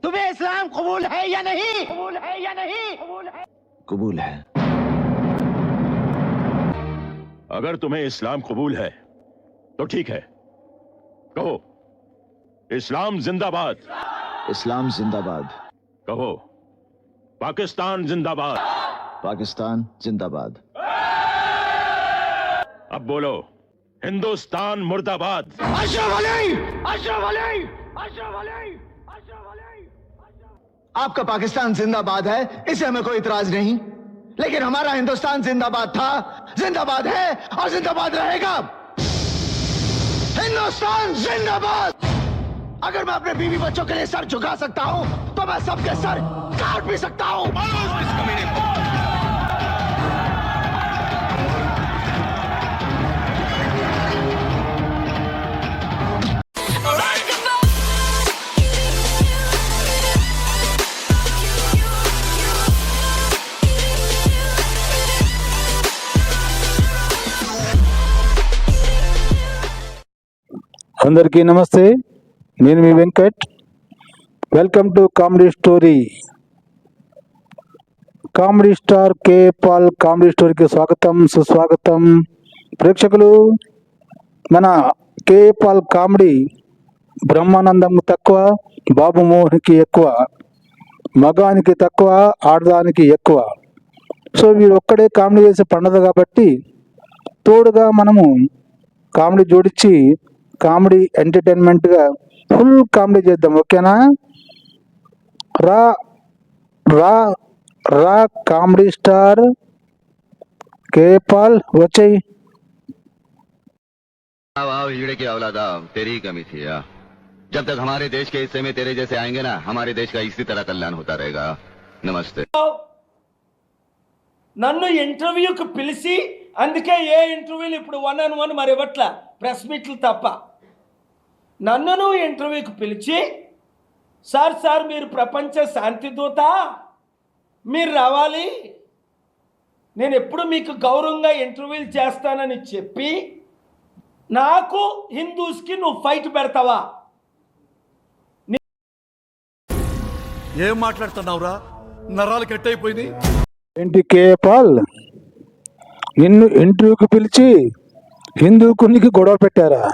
तुम्हें इस्लाम कबूल है या नहीं? कबूल है या नहीं? कबूल है? कबूल है। अगर तुम्हें इस्लाम कबूल है तो ठीक है, कहो इस्लाम जिंदाबाद। इस्लाम जिंदाबाद। कहो पाकिस्तान जिंदाबाद। पाकिस्तान जिंदाबाद। अब बोलो हिंदुस्तान मुर्दाबाद। अशरफ अली, अशरफ अली, अशरफ अली, अशरफ अली। आपका पाकिस्तान जिंदाबाद है, इसे हमें कोई इतराज नहीं, लेकिन हमारा हिंदुस्तान जिंदाबाद था, जिंदाबाद है और जिंदाबाद रहेगा। हिंदुस्तान जिंदाबाद। अगर मैं अपने बीवी बच्चों के लिए सर झुका सकता हूं तो मैं सबके सर काट भी सकता हूं। అందరికీ నమస్తే, నేను మీ Venkat. Welcome to comedy story. Comedy star K Paul comedy స్టోరీకి స్వాగతం, సుస్వాగతం. ప్రేక్షకులు, మన కే పాల్ కామెడీ బ్రహ్మానందం తక్కువ, బాబు మోహన్కి ఎక్కువ, మగానికి తక్కువ, ఆడదానికి ఎక్కువ. సో వీడు ఒక్కడే కామెడీ చేసే పండగ కాబట్టి తోడుగా మనము కామెడీ జోడించి కామెడీ ఎంటర్టైన్మెంట్గా ఫుల్ కామెడీ చేద్దాం, ఓకేనా? రా రా రా కామెడీ స్టార్ కే పాల్ వచ్చేయి. हीड़े की औलादा तेरी ही कमी थी यार। जब तक हमारे देश के हिस्से में तेरे जैसे आएंगे ना, हमारे देश का इसी तरह कल्याण होता रहेगा। नमस्ते। నన్ను ఇంటర్వ్యూకి పిలిచి, అందుకే ఏ ఇంటర్వ్యూలు ఇప్పుడు 1-on-1 మరి ఇవ్వట్ల, ప్రెస్ మీట్లు తప్ప. నన్ను నువ్వు ఇంటర్వ్యూకి పిలిచి, సార్ మీరు ప్రపంచ శాంతి దూత, మీరు రావాలి, నేను ఎప్పుడు మీకు గౌరవంగా ఇంటర్వ్యూలు చేస్తానని చెప్పి నాకు హిందూస్కి నువ్వు ఫైట్ పెడతావా? ఏం మాట్లాడుతున్నావురా? నరాలు కట్ అయిపోయింది. ఏంటి కే పాల్, నిన్ను ఇంటర్వ్యూకి పిలిచి హిందూకు నీకు గొడవ పెట్టారా?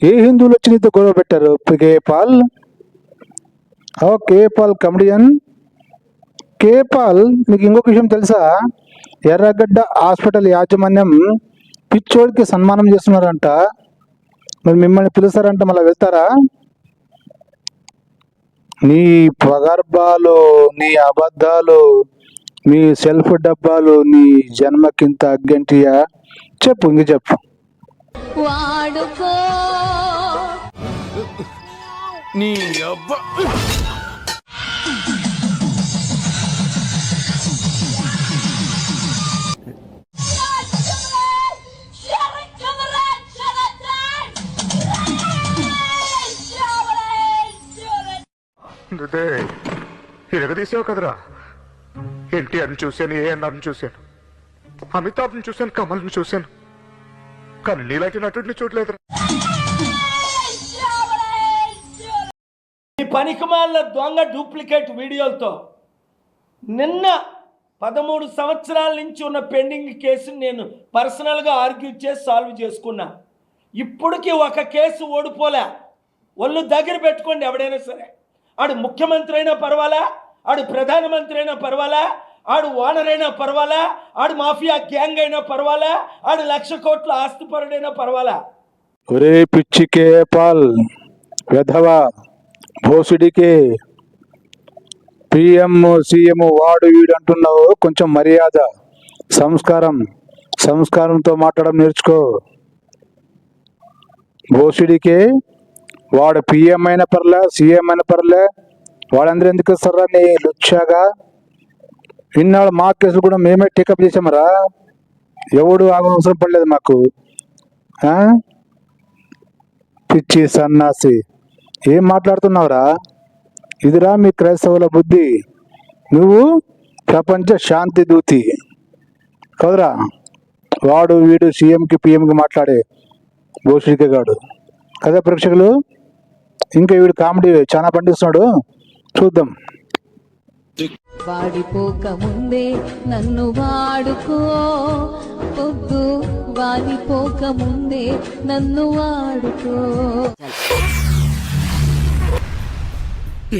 ఏ హిందువులు వచ్చి నీతో గొడవ పెట్టారు కే పాల్? ఓ కే పాల్ కమెడియన్. కే పాల్, నీకు ఇంకొక విషయం తెలుసా? ఎర్రగడ్డ హాస్పిటల్ యాజమాన్యం పిచ్చోడికి సన్మానం చేస్తున్నారంట. మరి మిమ్మల్ని పిలుస్తారంట, మళ్ళీ వెళ్తారా? నీ పగర్భాలు, నీ అబద్ధాలు, నీ సెల్ఫ్ డబ్బాలు నీ జన్మకింత అగ్గంటియా? చెప్పు, ఇంక చెప్పు. వాడుకో నీ అబ్బా. ఇరగదీసావు కదరా. ఎన్టీఆర్ని చూశాను, ఏఎన్ఆర్ని చూశాను, అమితాబ్ని చూశాను, కమల్ని చూశాను, కానీ నీలాంటి నటుడిని చూడలేదురా. ఈ పనికిమాలిన దొంగ డూప్లికేట్ వీడియోలతో నిన్న 13 సంవత్సరాల నుంచి ఉన్న పెండింగ్ కేసుని నేను పర్సనల్గా ఆర్గ్యూ చేసి సాల్వ్ చేసుకున్నా. ఇప్పటికీ ఒక కేసు ఓడిపోలే. ఒళ్ళు దగ్గర పెట్టుకోండి, ఎవడైనా సరే, ఆడు ముఖ్యమంత్రి అయినా పర్వాలా, ఆడు ప్రధానమంత్రి అయినా పర్వాలా, ఆడు ఓనర్ అయినా పర్వాలా, ఆడు మాఫియా గ్యాంగ్ అయినా పర్వాలా, ఆడు 1,00,000 కోట్ల ఆస్తిపరుడైనా పర్వాలా. ఒరే పిచ్చి కే పాల్ వెధవా, భోసుడికే పిఎం సీఎం వాడు వీడు అంటున్నావు. కొంచెం మర్యాద, సంస్కారంతో మాట్లాడడం నేర్చుకో. భోసుడికే వాడు పిఎం అయిన పర్లే, సీఎం అయిన పర్లే, వాళ్ళందరూ ఎందుకు వస్తారా నీ లుచ్చాగా? ఇన్నాళ్ళు మా కేసులు కూడా మేమే టేకప్ చేసామరా, ఎవడు అవసరం పడలేదు మాకు. పిచ్చి సన్నాసి, ఏం మాట్లాడుతున్నావురా? ఇదిరా మీ క్రైస్తవుల బుద్ధి. నువ్వు ప్రపంచ శాంతి దూతి కదరా. వాడు వీడు సీఎంకి పిఎంకి మాట్లాడే భోషిక గాడు కదా ప్రేక్షకులు. ఇంకా వీడు కామెడీ చాలా పండిస్తున్నాడు, చూద్దాం. వాడిపోక ముందే నన్ను వాడుకో, పొద్దు వాడిపోక ముందే నన్ను వాడుకో.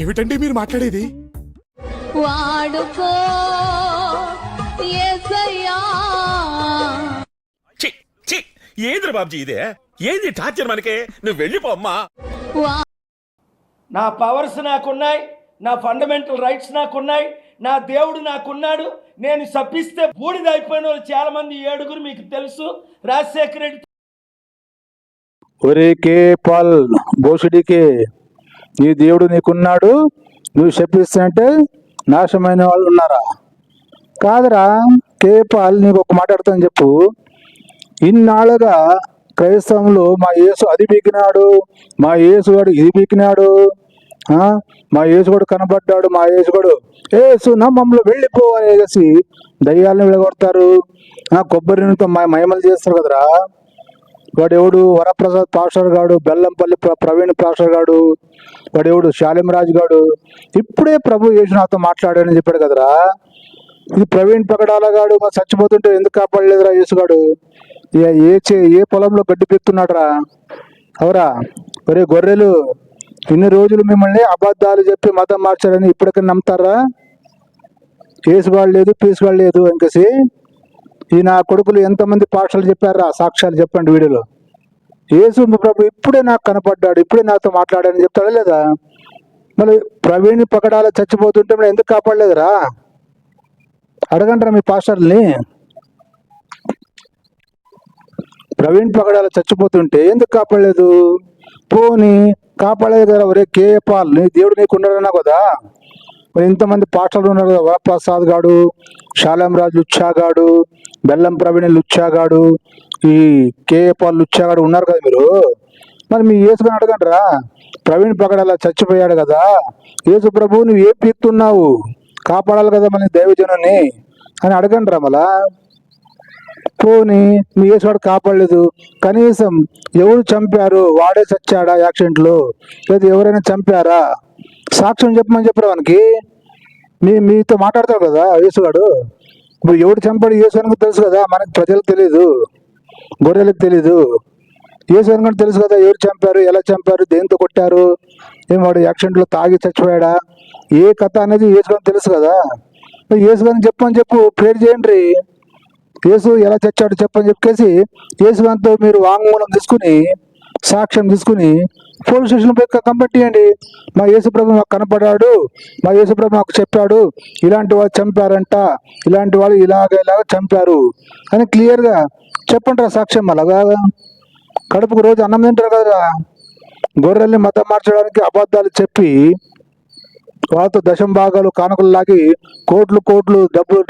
ఏమిటండి మీరు మాట్లాడేది? వాడుకో యేసయ్యా. ఏంద్ర బాబ్జీ ఇదే? ఏంది టార్చర్ మనకే? నువ్వు వెళ్ళిపోమ్మా. నా పవర్స్ నాకున్నాయి, నా ఫండమెంటల్ రైట్స్ నాకున్నాయి, నా దేవుడు నాకున్నాడు. నేను శపిస్తే బూడిద అయిపోయిన వాళ్ళు చాలా మంది, 7 మీకు తెలుసు. రాజశేఖర రెడ్డి ఒరే కే పాల్ బోసుడికే, నీ దేవుడు నీకున్నాడు, నువ్వు శపిస్తుంటే నాశమైన వాళ్ళు ఉన్నారా? కాదురా కే పాల్, నీకు ఒక మాట అర్థం చెప్పు. ఇన్నాళ్ళుగా క్రైస్తవంలో మా యేసు అది పీకినాడు, మా యేసుగాడు ఇది పీకినాడు, మా యేసుగాడు కనబడ్డాడు, మా యేసుగాడు యేసు నమ్మంలో వెళ్ళిపో అనేసి దయ్యాలను విడగొడతారు, కొబ్బరి నూనెతో మహిమలు చేస్తారు కదరా. వాడెవడు వరప్రసాద్ పాస్టర్ గాడు, బెల్లంపల్లి ప్రవీణ్ పాస్టర్ గాడు, వాడెవడు శాలిమరాజు గాడు, ఇప్పుడే ప్రభు యేసు నాతో మాట్లాడాడని చెప్పాడు కదరా. ఇది ప్రవీణ్ పగడాల గాడు మా చచ్చిపోతుంటే ఎందుకు కాపాడలేదురా యేసుగాడు? ఏ పొలంలో గడ్డి పెడుతున్నాడు రా అవరా. ఒరే గొర్రెలు, ఇన్ని రోజులు మిమ్మల్ని అబద్ధాలు చెప్పి మతం మార్చారని ఇప్పటికీ నమ్ముతారా? యేసుగాడు లేదు, పీసుగాడు లేదు ఇంకేసి. ఈ నా కొడుకులు ఎంతమంది పాఠాలు చెప్పారా? సాక్ష్యాలు చెప్పండి వీడియోలో. యేసు ప్రభు ఇప్పుడే నాకు కనపడ్డాడు, ఇప్పుడే నాతో మాట్లాడాడని చెప్తాడా లేదా? మళ్ళీ ప్రవీణ్ పకడాల చచ్చిపోతుంటే మరి ఎందుకు కాపాడలేదురా? అడగంటారా మీ పాస్టర్ని? ప్రవీణ్ పగడాల చచ్చిపోతుంటే ఎందుకు కాపాడలేదు? పోనీ కాపాడలేదు కదా. ఒరే కే పాల్, నీ దేవుడు నీకు ఉన్నాడన్నా కదా. మరి ఇంతమంది పాటలు ఉన్నారు కదా, వరప్రసాద్ గాడు, శాలంరాజు లుచ్చాగాడు, బెల్లం ప్రవీణ్ లుచ్చాగాడు, ఈ కే పాల్ లుచ్చాగాడు ఉన్నారు కదా మీరు. మరి మీ యేసుని అడగంటారా? ప్రవీణ్ పగడాల చచ్చిపోయాడు కదా, యేసు ప్రభు నువ్వు ఏం పీక్తున్నావు, కాపాడాలి కదా మన దైవజనుని అని అడగంటారా? మళ్ళా పోనీ మీ యేసువాడు కాపాడలేదు, కనీసం ఎవరు చంపారు, వాడే చచ్చాడా యాక్సిడెంట్లో, లేదా ఎవరైనా చంపారా, సాక్ష్యం చెప్పమని చెప్పరా వానికి. మీతో మాట్లాడతారు కదా యేసుగాడు. ఇప్పుడు ఎవడు చంపాడు యేసువానికి తెలుసు కదా, మనకి ప్రజలకు తెలీదు, గొర్రెలకు తెలీదు. యేసువానికి కూడా తెలుసు కదా ఎవరు చంపారు, ఎలా చంపారు, దేంతో కొట్టారు, ఏం వాడు యాక్సిడెంట్లో తాగి చచ్చిపోయాడా, ఏ కథ అనేది యేసుగానికి తెలుసు కదా. యేసుగానికి చెప్పని చెప్పు, ప్రేర్ చేయండి. యేసు ఎలా చచ్చాడు చెప్పని చెప్పేసి యేసుగాంతో మీరు వాంగ్మూలం తీసుకుని, సాక్ష్యం తీసుకుని పోలీస్ స్టేషన్ పోయి కంప్లైంట్ చేయండి. మా యేసు ప్రభు మాకు కనపడ్డాడు, మా యేసు ప్రభు మాకు చెప్పాడు, ఇలాంటి వాళ్ళు చంపారంట, ఇలాంటి వాళ్ళు ఇలాగ చంపారు అని క్లియర్గా చెప్పంటారా సాక్ష్యం. అలాగా కడుపుకు రోజు అన్నం తింటారు కదా. గొర్రెల్ని మతం మార్చడానికి అబద్ధాలు చెప్పి వాళ్ళతో దశం భాగాలు కానుకలు లాగి కోట్లు డబ్బులు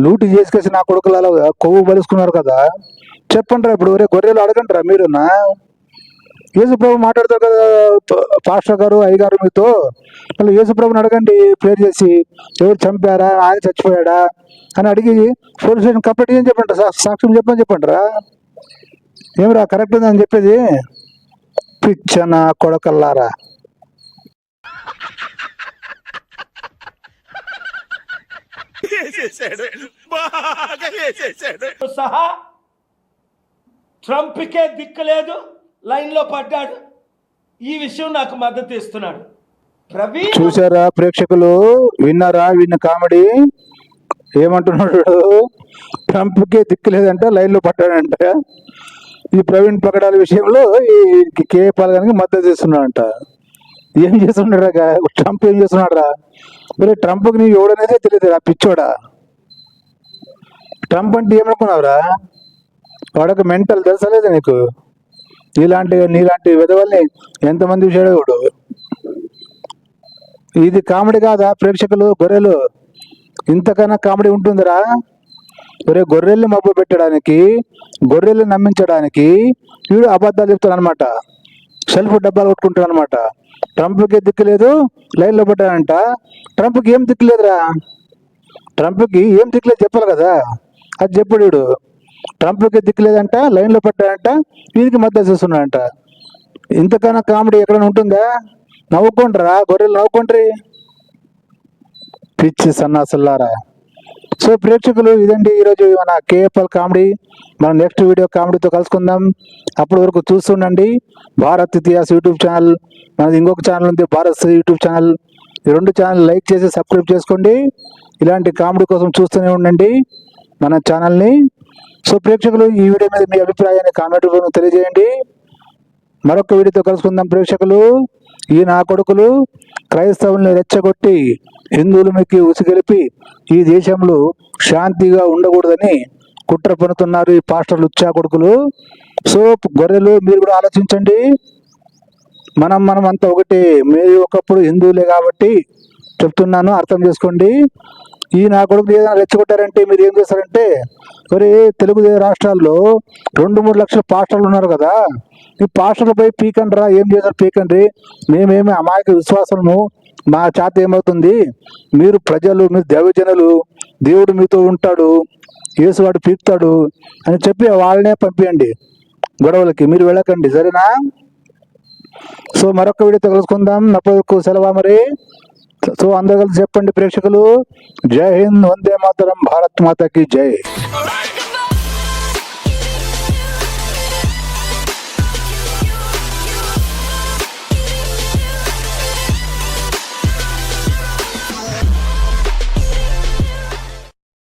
లూటి చేసుకేసి నా కొడుకులు అలా కొవ్వు బలుసుకున్నారు కదా. చెప్పంటారా ఇప్పుడు? ఒరే గొర్రెలు అడగంటారా మీరున్నా? యేసుప్రభు మాట్లాడతారు కదా పాస్టర్ గారు, అయ్యగారు మీతో. మళ్ళీ యేసుప్రభుని అడగండి, ప్రేర్ చేసి ఎవరు చంపారా, ఆయన చచ్చిపోయాడా అని అడిగి పోలీస్ స్టేషన్ కంప్లైంట్ చేయని చెప్పంటారా, సాక్ష్యం చెప్పని చెప్పంటారా? ఏమిరా కరెక్ట్ ఉందని చెప్పేది? పిచ్చన కొడకల్లారా. సహా ట్రంప్కే దిక్కులేదు, లైన్లో పడ్డాడు. ఈ విషయం నాకు మద్దతు ఇస్తున్నాడు. ప్రవీణ్ చూసారా ప్రేక్షకులు, విన్నారా విన్న కామెడీ? ఏమంటున్నాడు? ట్రంప్కే దిక్కు లేదంట, లైన్లో పడ్డాడంట. ఈ ప్రవీణ్ పగడాల విషయంలో ఈ కే పాల్ గారికి మద్దతు ఇస్తున్నాడంట. ఏం చేస్తున్నాడా ట్రంప్? ఏం చేస్తున్నాడా? మరి ట్రంప్కి నీవు ఎవడనేదే తెలియదు రా పిచ్చోడా. ట్రంప్ అంటే ఏమనుకున్నావురా? వాడొక మెంటల్ తెలుసలేదు నీకు. నీలాంటి విధవల్ని ఎంతమంది విషయాడు వాడు. ఇది కామెడీ కాదా ప్రేక్షకులు? గొర్రెలు, ఇంతకన్నా కామెడీ ఉంటుందిరా? ఒరే గొర్రెల్ని మబ్బు పెట్టడానికి, గొర్రెల్ని నమ్మించడానికి వీడు అబద్ధాలు చెప్తాడు అనమాట, సెల్ఫ్ డబ్బాలు కొట్టుకుంటాడు అనమాట. ట్రంప్కి దిక్కు లేదు, లైన్లో పడ్డాడంట. ట్రంప్కి ఏం దిక్కు లేదురా, ట్రంప్కి ఏం దిక్కు లేదు చెప్పాలి కదా, అది చెప్పాడు వీడు. ట్రంప్కి దిక్కు లేదంట, లైన్లో పడ్డాడంట, వీరికి మద్దతు చేస్తున్నాడంట. ఇంతకన్నా కామెడీ ఎక్కడైనా ఉంటుందా? నవ్వుకుంటారా గొర్రెలు, నవ్వుకుంటారు పిచ్చి సన్నాసులారా. సో ప్రేక్షకులు, ఇదండి ఈరోజు మన కేఎఫ్ఎల్ కామెడీ. మనం నెక్స్ట్ వీడియో కామెడీతో కలుసుకుందాం. అప్పటి వరకు చూస్తుండండి భారత్ ఇతిహాస్ యూట్యూబ్ ఛానల్. మనది ఇంకొక ఛానల్ ఉంది, భారత్ యూట్యూబ్ ఛానల్. ఈ రెండు ఛానల్ లైక్ చేసి సబ్స్క్రైబ్ చేసుకోండి. ఇలాంటి కామెడీ కోసం చూస్తూనే ఉండండి మన ఛానల్ని. సో ప్రేక్షకులు, ఈ వీడియో మీద మీ అభిప్రాయాన్ని కామెంట్ రూపంలో తెలియజేయండి. మరొక వీడియోతో కలుసుకుందాం ప్రేక్షకులు. ఈ నా కొడుకులు క్రైస్తవుల్ని రెచ్చగొట్టి హిందువుల మీకు ఉసిగెలిపి ఈ దేశంలో శాంతిగా ఉండకూడదని కుట్ర పన్నుతున్నారు ఈ పాస్టర్లు ఉచ్చా కొడుకులు. సో గొర్రెలు, మీరు కూడా ఆలోచించండి. మనం అంతా ఒకటి. మీరు ఒకప్పుడు హిందువులే కాబట్టి చెప్తున్నాను, అర్థం చేసుకోండి. ఈ నా కొడుకులు ఏదైనా రెచ్చగొట్టారంటే మీరు ఏం చేస్తారంటే, మరి తెలుగు రాష్ట్రాల్లో 2-3 లక్షల పాస్టర్లు ఉన్నారు కదా, ఈ పాస్టర్లపై పీకండ్రా. ఏం చేశారు పీకండ్రి, మేమేమి అమాయక విశ్వాసము, మా చేత ఏమవుతుంది, మీరు ప్రజలు, మీరు దైవజనులు, దేవుడు మీతో ఉంటాడు, యేసువాడు పీకుతాడు అని చెప్పి వాళ్ళనే పంపించండి గొడవలకి. మీరు వెళ్ళకండి, సరేనా? సో మరొక వీడియోతో కలుసుకుందాం. నప్పకు సెలవా మరి. సో అందరూ కలిసి చెప్పండి ప్రేక్షకులు, జై హింద్, వందే మాతరం, భారత్ మాతాకి జై.